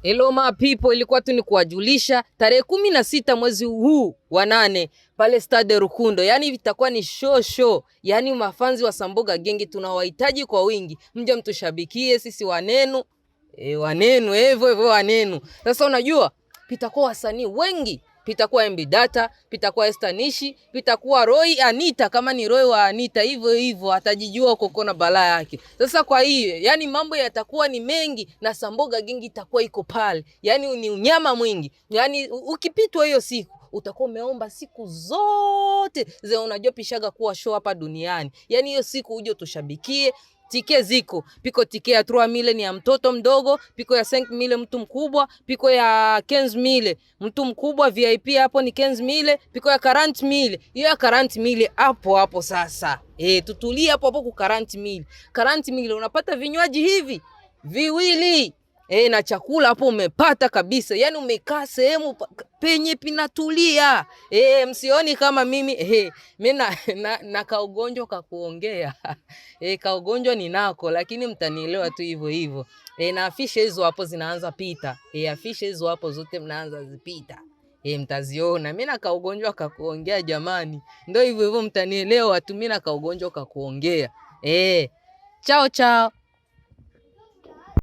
Hello my people, ilikuwa tu ni kuwajulisha tarehe 16 mwezi huu wa 8 pale Stade Rukundo. Yani vitakuwa ni show. Yani mafanzi wa Sambuga Gengi tunawahitaji kwa wingi. Mje mtushabikie sisi wanenu. Wanenu hivyo wanenu. Sasa unajua pitakuwa wasanii wengi. Pitakuwa MB Data, pitakuwa Estanishi, pitakuwa Roy Anita, kama ni Roy wa Anita hivyo atajijua kokona balaa yake. Sasa kwa hiyo yani mambo yatakuwa ni mengi na Sambuga Gengi itakuwa iko pale. Yani ni unyama mwingi. Yani ukipitwa hiyo siku utakuwa umeomba siku zote ze unajua pishaga kuwa show hapa duniani. Yani hiyo siku uje tushabikie. Tike ziko, piko tike ya 3,000 ni ya mtoto mdogo, piko ya 5,000 mtu mkubwa, piko ya 15,000 mtu mkubwa, VIP hapo ni 15,000, piko ya 40,000. Hiyo ya 40,000 hapo sasa. Tutulie hapo ku 40,000. 40,000 unapata vinywaji hivi viwili. Na chakula hapo umepata kabisa. Yani umekaa sehemu penye pinatulia. Msioni kama mimi mimi na kaugonjwa kakuongea. Kaugonjwa ninako lakini mtanielewa tu hivyo. Na afisha hizo hapo zinaanza pita. Afisha hizo hapo zote mnaanza zipita. Mtaziona. Mimi na kaugonjwa kakuongea jamani. Ndio hivyo mtanielewa tu, mimi na kaugonjwa kakuongea. Chao.